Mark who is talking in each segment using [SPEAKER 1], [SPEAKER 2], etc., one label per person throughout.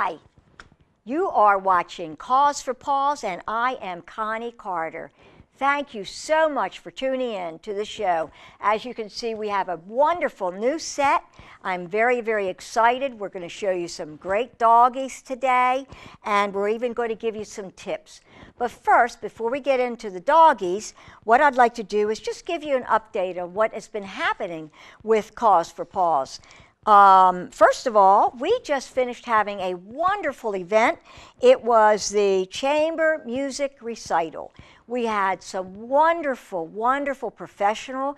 [SPEAKER 1] Hi, you are watching Cause for Paws, and I am Connie Carter. Thank you so much for tuning in to the show. As you can see, we have a wonderful new set. I'm very, very excited. We're going to show you some great doggies today, and we're even going to give you some tips. But first, before we get into the doggies, what I'd like to do is just give you an update on what has been happening with Cause for Paws. First of all, we just finished having a wonderful event. It was the chamber music recital. We had some wonderful, wonderful professional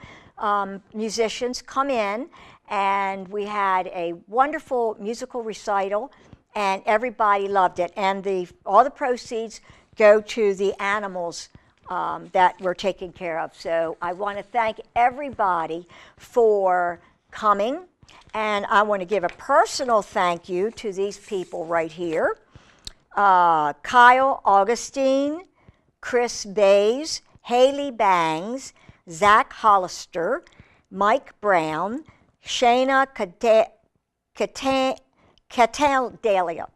[SPEAKER 1] musicians come in, and we had a wonderful musical recital, and everybody loved it. And all the proceeds go to the animals that we're taking care of. So I want to thank everybody for coming. And I want to give a personal thank you to these people right here. Kyle Augustine, Chris Bays, Haley Bangs, Zach Hollister, Mike Brown, Shayna Cataldalia,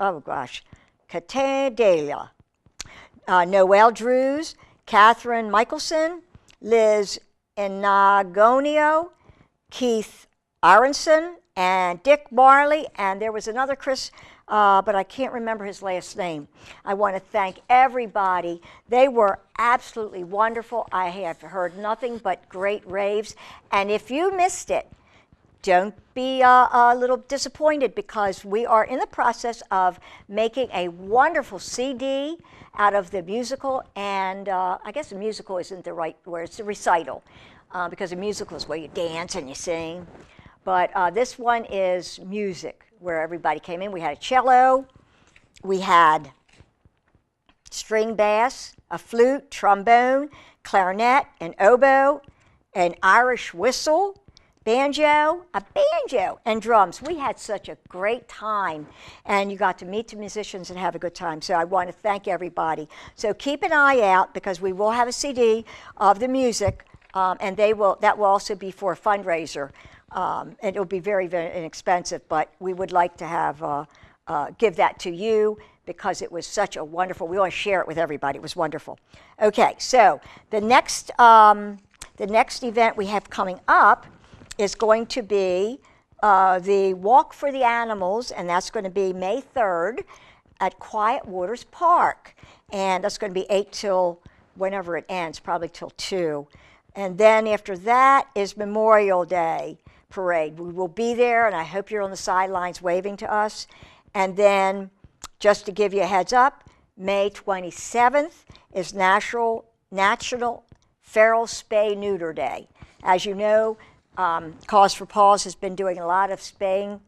[SPEAKER 1] Noelle Drews, Catherine Michelson, Liz Inagonio, Keith Aronson, and Dick Marley, and there was another Chris, but I can't remember his last name. I want to thank everybody. They were absolutely wonderful. I have heard nothing but great raves, and if you missed it, don't be a little disappointed, because we are in the process of making a wonderful CD out of the musical, and I guess the musical isn't the right word, it's a recital, because a musical is where you dance and you sing. But this one is music, where everybody came in. We had a cello, we had string bass, a flute, trombone, clarinet, an oboe, an Irish whistle, banjo, and drums. We had such a great time, and you got to meet the musicians and have a good time. So I want to thank everybody. So keep an eye out, because we will have a CD of the music, and that will also be for a fundraiser. And it will be very, very inexpensive, but we would like to have give that to you, because it was such a wonderful. We want to share it with everybody. It was wonderful. Okay, so the next event we have coming up is going to be the Walk for the Animals, and that's going to be May 3rd at Quiet Waters Park, and that's going to be 8 till whenever it ends, probably till 2. And then after that is Memorial Day Parade. We will be there, and I hope you're on the sidelines waving to us. And then, just to give you a heads up, May 27th is National Feral Spay Neuter Day. As you know, Cause for Paws has been doing a lot of trap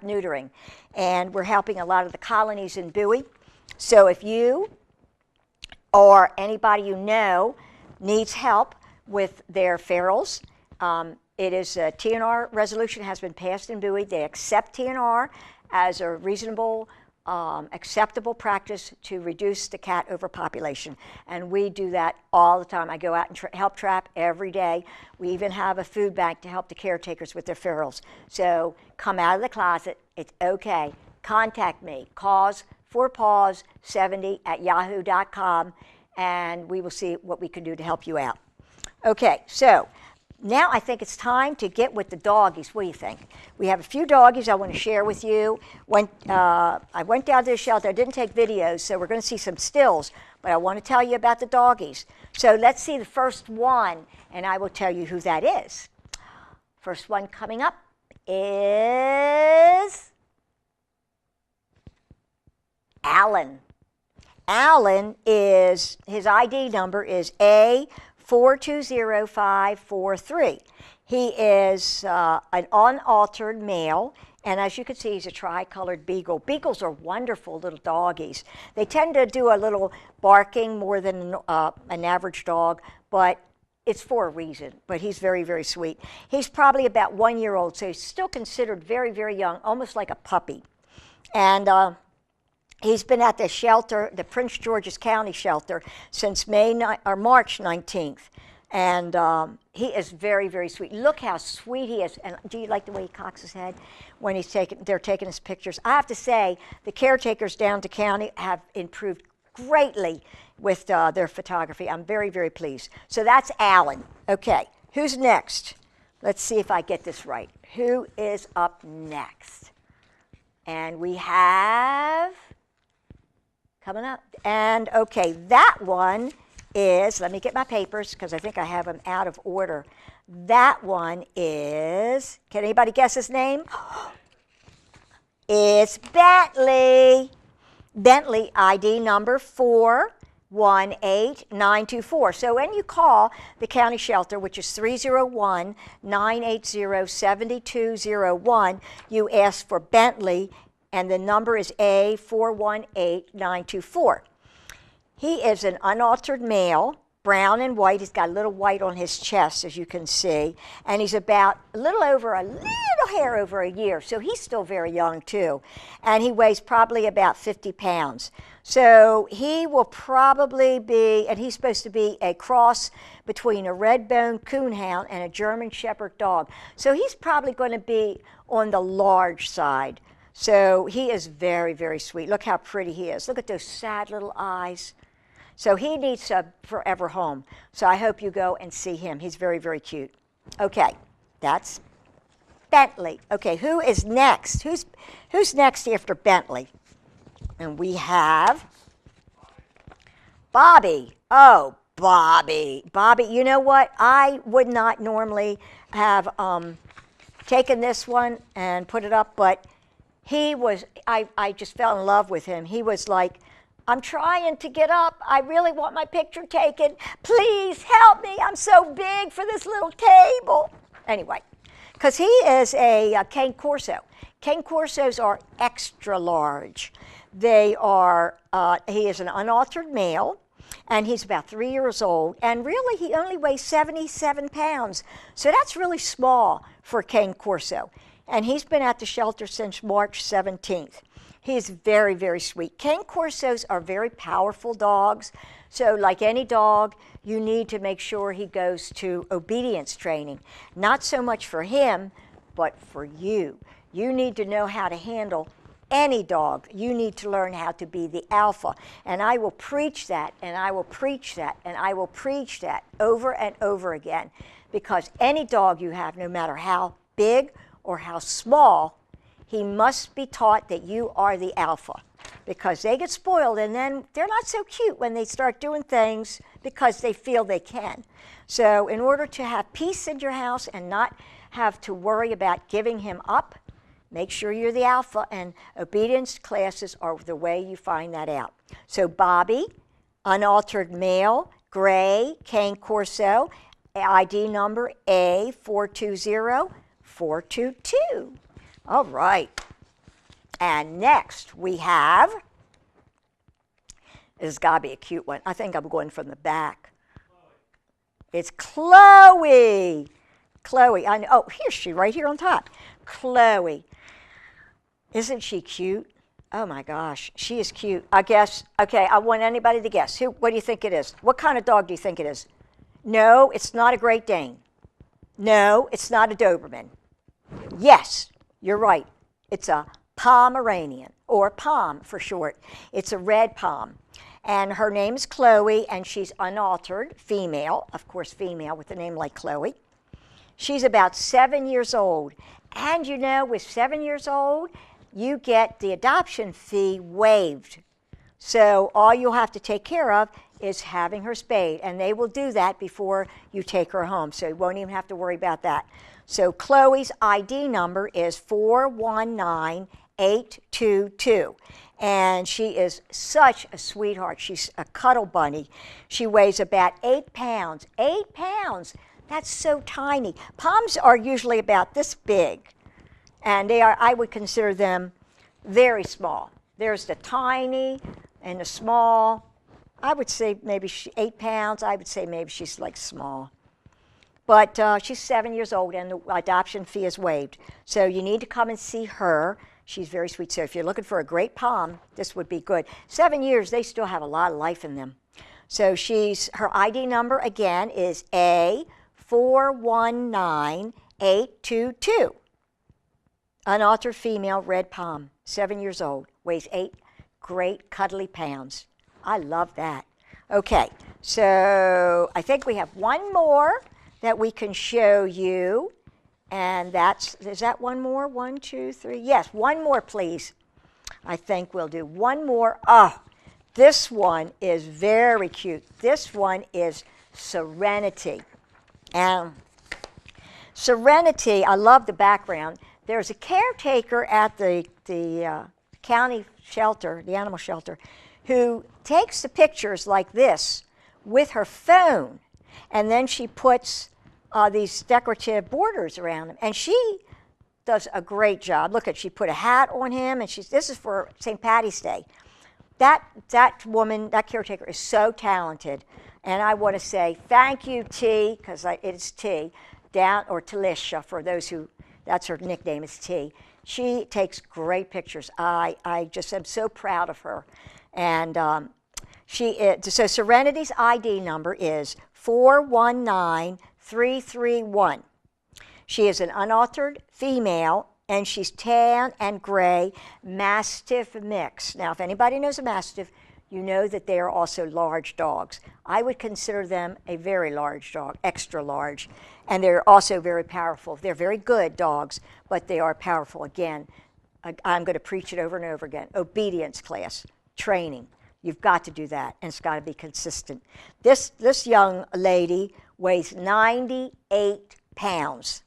[SPEAKER 1] neutering, and we're helping a lot of the colonies in Bowie. So if you or anybody you know needs help with their ferals, it is a TNR resolution has been passed in Bowie. They accept TNR as a reasonable, acceptable practice to reduce the cat overpopulation. And we do that all the time. I go out and help trap every day. We even have a food bank to help the caretakers with their ferals. So come out of the closet. It's okay. Contact me. cause4paws70@yahoo.com, and we will see what we can do to help you out. Okay, so now I think it's time to get with the doggies. What do you think? We have a few doggies I want to share with you. I went down to the shelter. I didn't take videos, so we're going to see some stills, but I want to tell you about the doggies. So let's see the first one, and I will tell you who that is. First one coming up is Alan. Alan is, his ID number is A420543. He is an unaltered male, and as you can see, he's a tri-colored beagle. Beagles are wonderful little doggies. They tend to do a little barking more than an average dog, but it's for a reason. But he's very, very sweet. He's probably about 1 year old, so he's still considered very, very young, almost like a puppy. And he's been at the shelter, the Prince George's County shelter, since March 19th. And he is very, very sweet. Look how sweet he is. And do you like the way he cocks his head when they're taking his pictures? I have to say, the caretakers down to county have improved greatly with their photography. I'm very, very pleased. So that's Alan. Okay, who's next? Let's see if I get this right. Who is up next? And we have, coming up, and okay, that one is, let me get my papers because I think I have them out of order. That one is, can anybody guess his name? It's Bentley. Bentley ID number 418924. So when you call the county shelter, which is 301-980-7201, you ask for Bentley, and the number is A418924. He is an unaltered male, brown and white. He's got a little white on his chest, as you can see, and he's about a little hair over a year, so he's still very young too, and he weighs probably about 50 pounds. So he will probably be, and he's supposed to be a cross between a red-boned coonhound and a German Shepherd dog. So he's probably going to be on the large side. So he is very, very sweet. Look how pretty he is. Look at those sad little eyes. So he needs a forever home. So I hope you go and see him. He's very, very cute. Okay, that's Bentley. Okay, who is next? Who's next after Bentley? And we have Bobby. Oh, Bobby. Bobby, you know what? I would not normally have taken this one and put it up, but he was, I just fell in love with him. He was like, I'm trying to get up. I really want my picture taken. Please help me. I'm so big for this little table. Anyway, because he is a Cane Corso. Cane Corsos are extra large. They are, he is an unaltered male, and he's about 3 years old, and really he only weighs 77 pounds. So that's really small for a Cane Corso. And he's been at the shelter since March 17th. He's very, very sweet. Cane Corsos are very powerful dogs. So like any dog, you need to make sure he goes to obedience training. Not so much for him, but for you. You need to know how to handle any dog. You need to learn how to be the alpha. And I will preach that, and I will preach that, and I will preach that over and over again. Because any dog you have, no matter how big or how small, he must be taught that you are the alpha, because they get spoiled and then they're not so cute when they start doing things because they feel they can. So in order to have peace in your house and not have to worry about giving him up, make sure you're the alpha, and obedience classes are the way you find that out. So Bobby, unaltered male, gray, Cane Corso, ID number A420422. All right. And next we have, this has got to be a cute one. I think I'm going from the back. It's Chloe. Chloe. I know. Oh, here's she right here on top. Chloe. Isn't she cute? Oh my gosh, she is cute. I guess, okay, I want anybody to guess. What do you think it is? What kind of dog do you think it is? No, it's not a Great Dane. No, it's not a Doberman. Yes, you're right. It's a Pomeranian, or Pom for short. It's a red Pom. And her name's Chloe, and she's unaltered, female, of course female with a name like Chloe. She's about 7 years old. And you know, with 7 years old, you get the adoption fee waived. So all you'll have to take care of is having her spayed, and they will do that before you take her home, so you won't even have to worry about that. So Chloe's ID number is 419822, and she is such a sweetheart. She's a cuddle bunny. She weighs about 8 pounds. 8 pounds! That's so tiny. Poms are usually about this big, and they are, I would consider them very small. There's the tiny and the small. I would say maybe 8 pounds. I would say maybe she's like small. But she's 7 years old, and the adoption fee is waived. So you need to come and see her. She's very sweet. So if you're looking for a great Pom, this would be good. 7 years, they still have a lot of life in them. So her ID number again is A419822. Unaltered female, red pom, 7 years old, weighs 8 great cuddly pounds. I love that. Okay, so I think we have one more that we can show you. And is that one more? 1, 2, 3. Yes, one more, please. I think we'll do one more. Oh, this one is very cute. This one is Serenity. And Serenity, I love the background. There's a caretaker at the county shelter, the animal shelter, who takes the pictures like this with her phone, and then she puts these decorative borders around them. And she does a great job. Look she put a hat on him, and this is for St. Patty's Day. That woman, that caretaker, is so talented. And I want to say thank you, T, because it's T, or Talisha, for those who, that's her nickname, is T. She takes great pictures. I just am so proud of her. And so Serenity's ID number is 419331. She is an unaltered female, and she's tan and gray Mastiff mix. Now, if anybody knows a Mastiff, you know that they are also large dogs. I would consider them a very large dog, extra large, and they're also very powerful. They're very good dogs, but they are powerful. Again, I'm going to preach it over and over again. Obedience class, training. You've got to do that, and it's got to be consistent. This young lady weighs 98 pounds.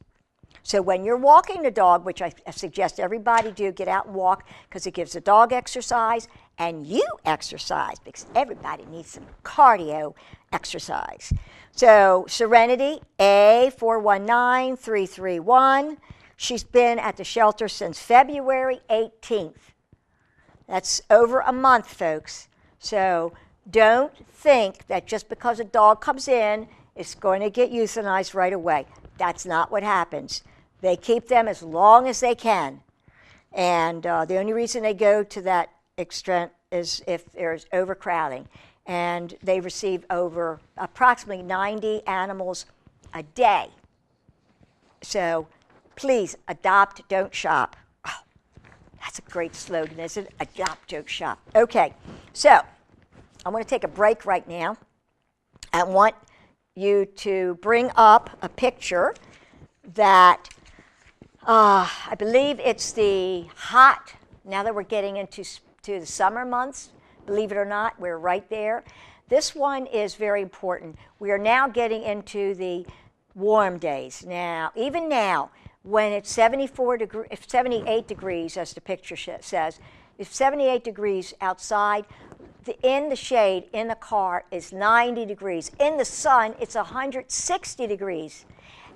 [SPEAKER 1] So when you're walking the dog, which I suggest everybody do, get out and walk, because it gives the dog exercise and you exercise, because everybody needs some cardio exercise. So Serenity, A419331. She's been at the shelter since February 18th. That's over a month, folks. So don't think that just because a dog comes in, it's going to get euthanized right away. That's not what happens. They keep them as long as they can. And the only reason they go to that extent is if there's overcrowding. And they receive over approximately 90 animals a day. So please, adopt, don't shop. Oh, that's a great slogan, isn't it? Adopt, don't shop. Okay, so I'm going to take a break right now. I want you to bring up a picture that I believe it's the hot, now that we're getting into the summer months, believe it or not, we're right there. This one is very important. We are now getting into the warm days. Now, even now, when it's 78 degrees, as the picture says, it's 78 degrees outside, in the shade, in the car, is 90 degrees. In the sun, it's 160 degrees.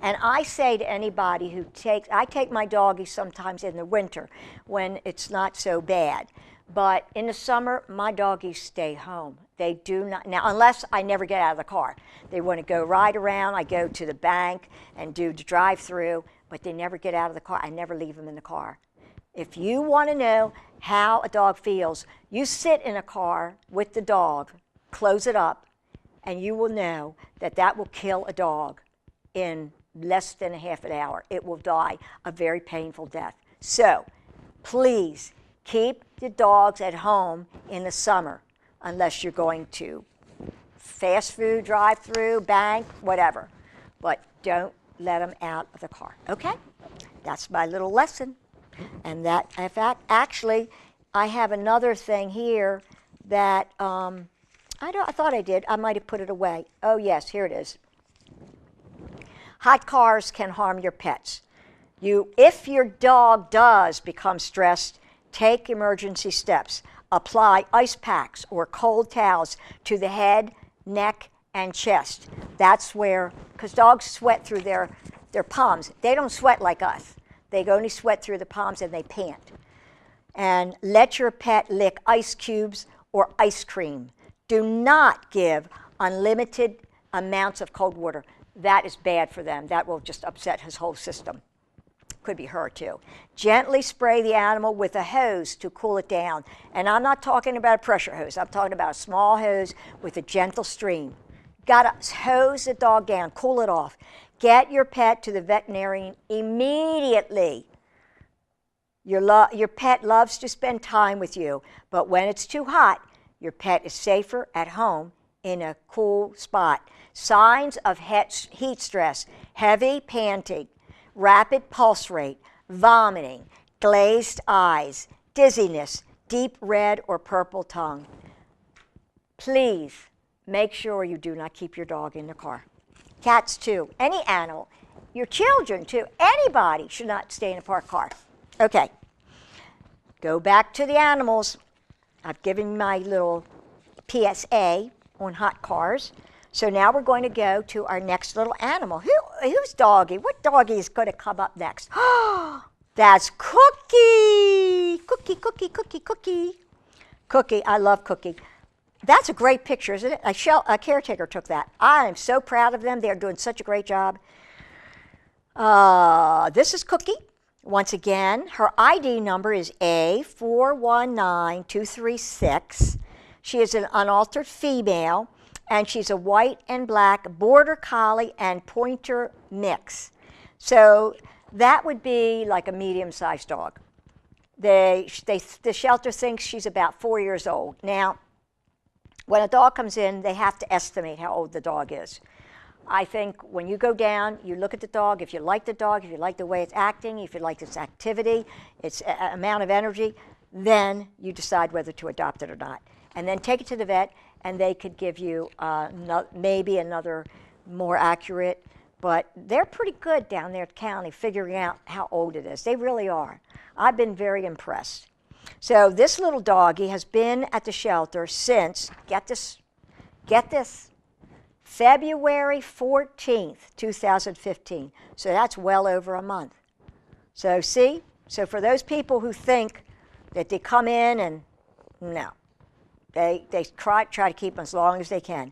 [SPEAKER 1] And I say to anybody I take my doggies sometimes in the winter when it's not so bad. But in the summer, my doggies stay home. They do not, now unless I never get out of the car. They want to go ride around. I go to the bank and do the drive-through, but they never get out of the car. I never leave them in the car. If you want to know how a dog feels, you sit in a car with the dog, close it up, and you will know that will kill a dog in less than a half an hour. It will die a very painful death. So please keep the dogs at home in the summer unless you're going to fast food, drive-through, bank, whatever. But don't let them out of the car, okay? That's my little lesson. And that, in fact, actually, I have another thing here that I thought I did. I might have put it away. Oh, yes, here it is. Hot cars can harm your pets. If your dog does become stressed, take emergency steps. Apply ice packs or cold towels to the head, neck, and chest. That's where, because dogs sweat through their palms. They don't sweat like us. They only sweat through the palms and they pant. And let your pet lick ice cubes or ice cream. Do not give unlimited amounts of cold water. That is bad for them. That will just upset his whole system. could be her too. Gently spray the animal with a hose to cool it down. And I'm not talking about a pressure hose. I'm talking about a small hose with a gentle stream. Got to hose the dog down, cool it off. Get your pet to the veterinarian immediately. Your pet loves to spend time with you, but when it's too hot, your pet is safer at home in a cool spot. Signs of heat stress: heavy panting, rapid pulse rate, vomiting, glazed eyes, dizziness, deep red or purple tongue. Please make sure you do not keep your dog in the car. Cats too, any animal, your children too, anybody should not stay in a parked car. Okay, go back to the animals. I've given my little PSA on hot cars. So now we're going to go to our next little animal. Who's doggy? What doggy is going to come up next? That's Cookie. Cookie, Cookie, Cookie, Cookie. Cookie, I love Cookie. That's a great picture, isn't it? A caretaker took that. I am so proud of them. They're doing such a great job. This is Cookie. Once again, her ID number is A419236. She is an unaltered female, and she's a white and black border collie and pointer mix. So that would be like a medium-sized dog. The shelter thinks she's about 4 years old. Now, when a dog comes in, they have to estimate how old the dog is. I think when you go down, you look at the dog. If you like the dog, if you like the way it's acting, if you like its activity, its amount of energy, then you decide whether to adopt it or not. And then take it to the vet, and they could give you maybe another more accurate. But they're pretty good down there at the county figuring out how old it is. They really are. I've been very impressed. So this little doggy has been at the shelter since, get this, February 14th, 2015. So that's well over a month. So see? So for those people who think that they come in and, no. They try to keep them as long as they can.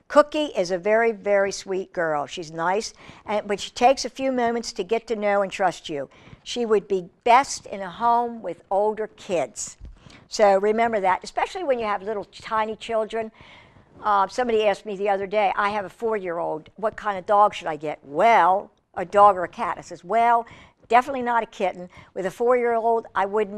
[SPEAKER 1] Cookie is a very, very sweet girl. She's nice, but she takes a few moments to get to know and trust you. She would be best in a home with older kids. So remember that, especially when you have little tiny children. Somebody asked me the other day, I have a 4-year-old, what kind of dog should I get? Well, a dog or a cat? I says, well, definitely not a kitten. With a 4-year-old, I would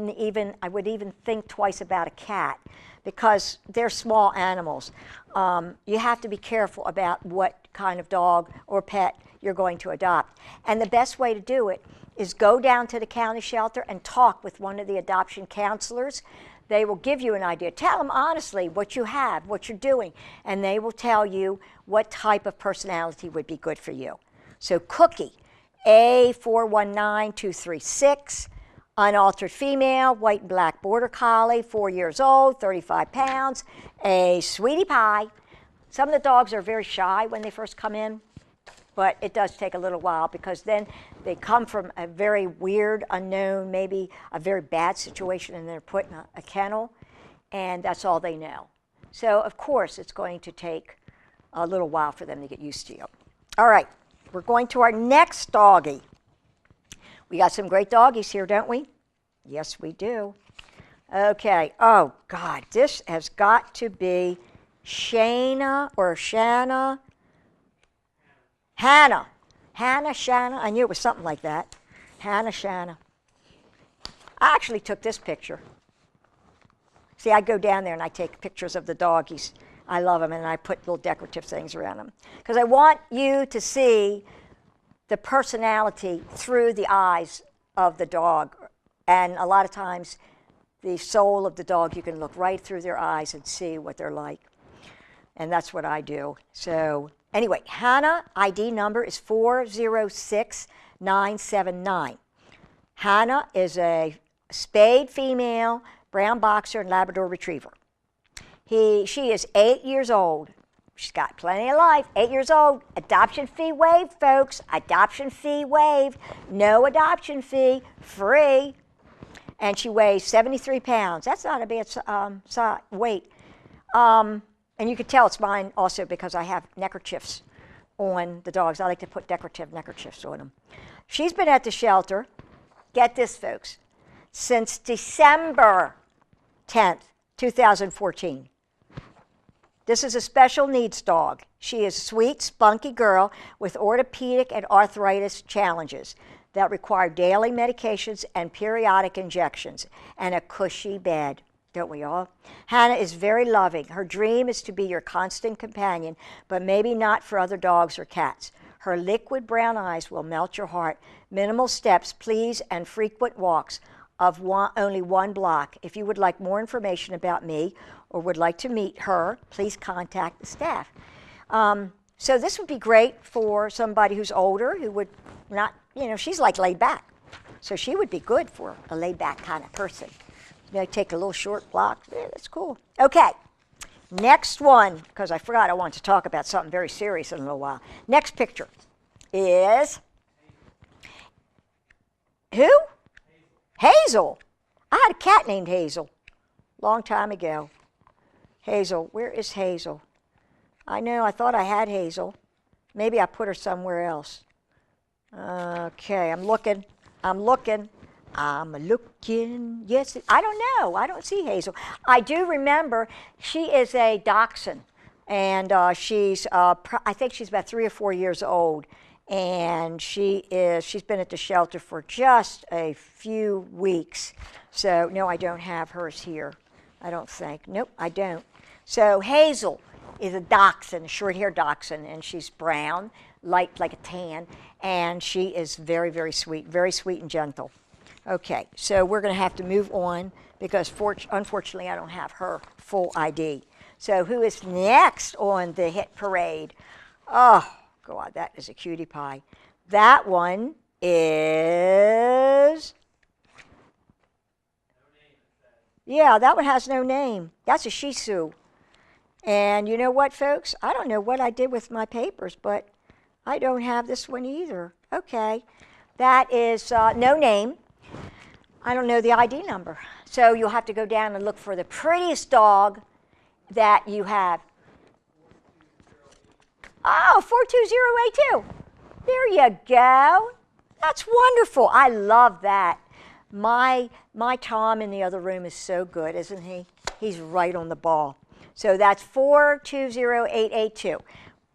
[SPEAKER 1] even think twice about a cat, because they're small animals. You have to be careful about what kind of dog or pet you're going to adopt. And the best way to do it is go down to the county shelter and talk with one of the adoption counselors. They will give you an idea. Tell them honestly what you have, what you're doing, and they will tell you what type of personality would be good for you. So Cookie, A419236, unaltered female, white and black border collie, 4 years old, 35 pounds, a sweetie pie. Some of the dogs are very shy when they first come in, but it does take a little while because then they come from a very weird, unknown, maybe a very bad situation, and they're put in a kennel, and that's all they know. So, of course, it's going to take a little while for them to get used to you. All right, we're going to our next doggy. We got some great doggies here, don't we? Yes, we do. Okay. Oh, God, this has got to be Shana or Shanna. Hannah. Hannah, Shanna. I knew it was something like that. Hannah, Shanna. I actually took this picture. See, I go down there and I take pictures of the doggies. I love them, and I put little decorative things around them. Because I want you to see the personality through the eyes of the dog. And a lot of times, the soul of the dog, you can look right through their eyes and see what they're like. And that's what I do. So anyway, Hannah, ID number is 406979. Hannah is a spayed female, brown boxer, and Labrador retriever. She is 8 years old. She's got plenty of life. 8 years old. Adoption fee waived, folks. Adoption fee waived. No adoption fee. Free. And she weighs 73 pounds. That's not a bad weight. And you can tell it's mine also because I have neckerchiefs on the dogs. I like to put decorative neckerchiefs on them. She's been at the shelter get this, folks, since December 10th, 2014. This is a special needs dog. She is a sweet, spunky girl with orthopedic and arthritis challenges that require daily medications and periodic injections and a cushy bed. Don't we all? Hannah is very loving. Her dream is to be your constant companion, but maybe not for other dogs or cats. Her liquid brown eyes will melt your heart. Minimal steps, please, and frequent walks of only 1 block. If you would like more information about me or would like to meet her, please contact the staff. So this would be great for somebody who's older, who would not, she's like laid back. So she would be good for a laid back kind of person. Take a little short block. Yeah, that's cool. Okay, next one, because I forgot I wanted to talk about something very serious in a little while. Next picture is who? Hazel. I had a cat named Hazel long time ago. Hazel, where is Hazel? I know, I thought I had Hazel. Maybe I put her somewhere else. Okay, I'm looking. Yes, I don't know. I don't see Hazel. I do remember she is a dachshund, and she's, I think she's about 3 or 4 years old, and she's been at the shelter for just a few weeks. So, no, I don't have hers here. I don't think. Nope, I don't. So Hazel is a dachshund, a short-haired dachshund, and she's brown, light like a tan, and she is very, very sweet and gentle. Okay, so we're going to have to move on because unfortunately I don't have her full ID. So who is next on the hit parade? Oh, God, that is a cutie pie. That one is... Yeah, that one has no name. That's a Shih Tzu. And you know what, folks? I don't know what I did with my papers, but I don't have this one either. Okay, that is no name. I don't know the ID number. So you'll have to go down and look for the prettiest dog that you have. Oh, 42082. There you go. That's wonderful. I love that. My Tom in the other room is so good, isn't he? He's right on the ball. So that's 42082.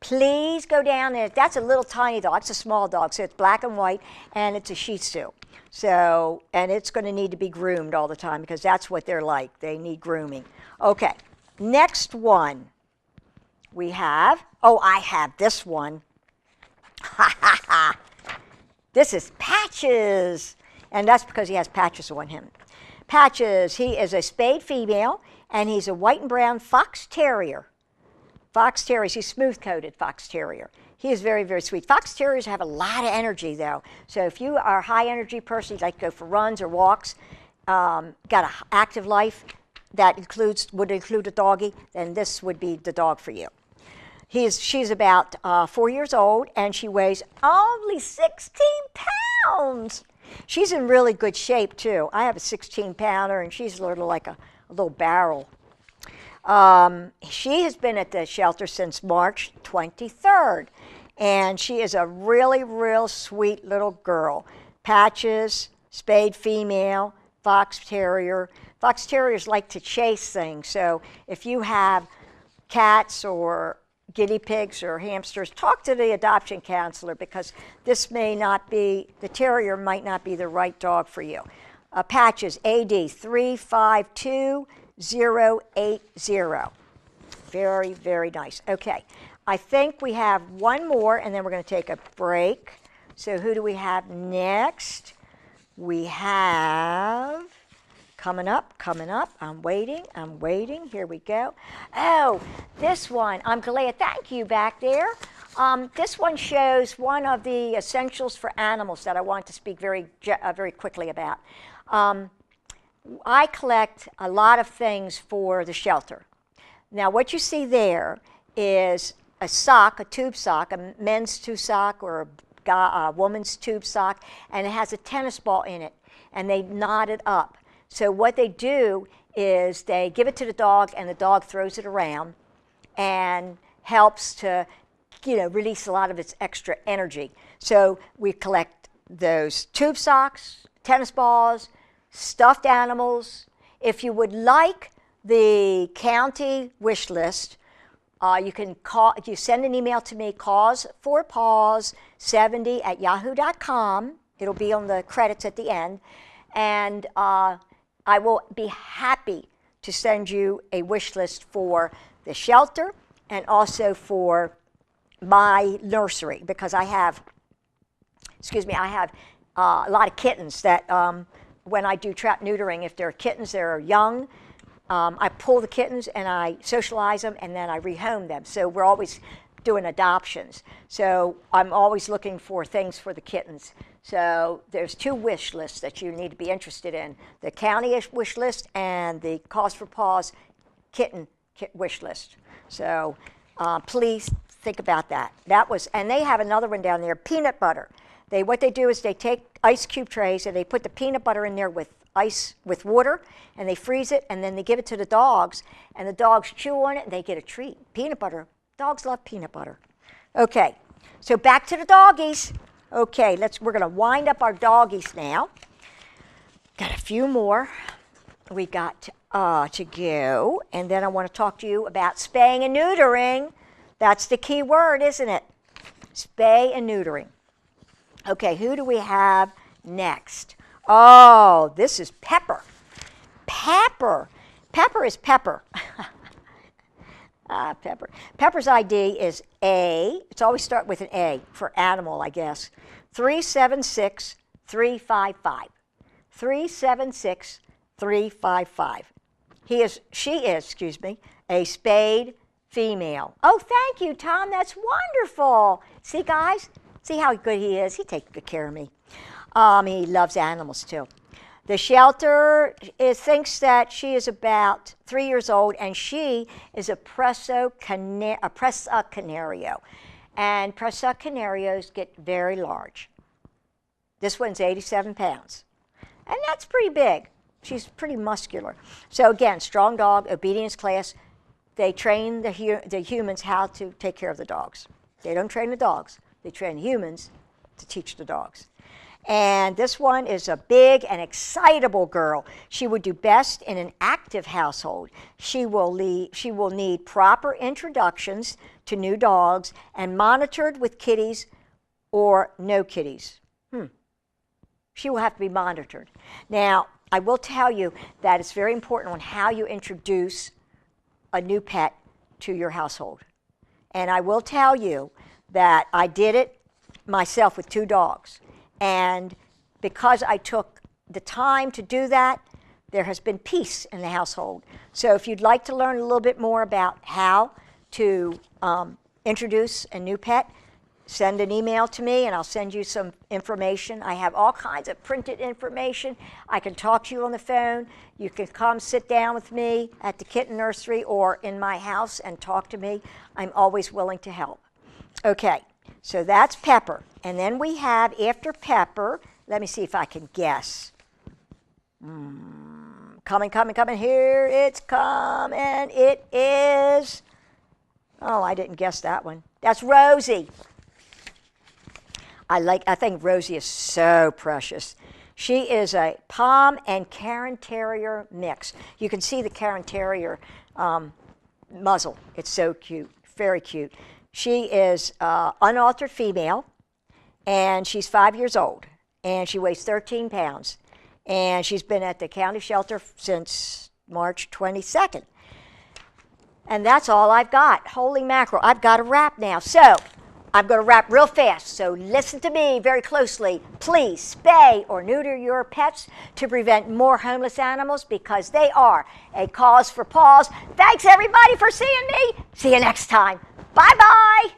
[SPEAKER 1] Please go down there. That's a little tiny dog. It's a small dog, so it's black and white, and it's a Shih Tzu. So, and it's going to need to be groomed all the time because that's what they're like. They need grooming. Okay, next one we have, I have this one. Ha ha ha. This is Patches, and that's because he has patches on him. Patches, he is a spayed female, and he's a white and brown fox terrier. Fox terriers, he's smooth-coated fox terrier. He is very, very sweet. Fox terriers have a lot of energy, though. So if you are a high-energy person, you'd like to go for runs or walks, got an active life that would include a doggie, then this would be the dog for you. She's about 4 years old, and she weighs only 16 pounds. She's in really good shape, too. I have a 16-pounder, and she's like a little barrel. She has been at the shelter since March 23rd, and she is a really, real sweet little girl. Patches, spayed female, fox terrier. Fox terriers like to chase things, so if you have cats or guinea pigs or hamsters, talk to the adoption counselor because this may not be, the terrier might not be the right dog for you. Patches, AD 352080. Very, very nice. Okay, I think we have one more, and then we're going to take a break. So who do we have next? We have, coming up. I'm waiting. Here we go. Oh, this one. I'm glad. Thank you back there. This one shows one of the essentials for animals that I want to speak very quickly about. I collect a lot of things for the shelter. Now, what you see there is a sock, a tube sock, a men's tube sock or a woman's tube sock, and it has a tennis ball in it, and they knot it up. So what they do is they give it to the dog, and the dog throws it around and helps to, release a lot of its extra energy. So we collect those tube socks, tennis balls, stuffed animals. If you would like the county wish list, you can call, if you send an email to me, cause4paws70@yahoo.com. It'll be on the credits at the end. And I will be happy to send you a wish list for the shelter and also for my nursery, because I have, a lot of kittens that when I do trap neutering, if they're kittens that are young, I pull the kittens and I socialize them and then I rehome them. So we're always doing adoptions. So I'm always looking for things for the kittens. So there's 2 wish lists that you need to be interested in. The county wish list and the Cause for Paws kitten wish list. So please think about that. And they have another one down there, peanut butter. What they do is they take ice cube trays and they put the peanut butter in there with water, and they freeze it, and then they give it to the dogs, and the dogs chew on it, and they get a treat. Peanut butter. Dogs love peanut butter. Okay, so back to the doggies. Okay, we're going to wind up our doggies now. Got a few more we got to go, and then I want to talk to you about spaying and neutering. That's the key word, isn't it? Spay and neutering. Okay, who do we have next? Oh, this is Pepper. Pepper. Pepper is Pepper. Pepper. Pepper's ID is A. It's always start with an A for animal, I guess. 376355. 376355. She is, a spayed female. Oh, thank you, Tom. That's wonderful. See, guys? See how good he is? He takes good care of me. He loves animals, too. The shelter thinks that she is about 3 years old, and she is a Presa Canario. And Presa Canarios get very large. This one's 87 pounds. And that's pretty big. She's pretty muscular. So again, strong dog, obedience class. They train the humans how to take care of the dogs. They don't train the dogs. They train humans to teach the dogs. And this one is a big and excitable girl. She would do best in an active household. She will need proper introductions to new dogs and monitored with kitties or no kitties. She will have to be monitored. Now, I will tell you that it's very important on how you introduce a new pet to your household. And I will tell you that I did it myself with 2 dogs. And because I took the time to do that, there has been peace in the household. So if you'd like to learn a little bit more about how to introduce a new pet, send an email to me and I'll send you some information. I have all kinds of printed information. I can talk to you on the phone. You can come sit down with me at the kitten nursery or in my house and talk to me. I'm always willing to help. Okay, so that's Pepper. And then we have, after Pepper, let me see if I can guess. Coming. Here it's coming. It is, oh, I didn't guess that one. That's Rosie. I think Rosie is so precious. She is a Pom and Cairn Terrier mix. You can see the Cairn Terrier muzzle. It's so cute, very cute. She is unaltered female, and she's 5 years old, and she weighs 13 pounds. And she's been at the county shelter since March 22nd. And that's all I've got. Holy mackerel, I've got to wrap now. So I'm going to wrap real fast, so listen to me very closely. Please spay or neuter your pets to prevent more homeless animals, because they are a cause for paws. Thanks, everybody, for seeing me. See you next time. Bye-bye.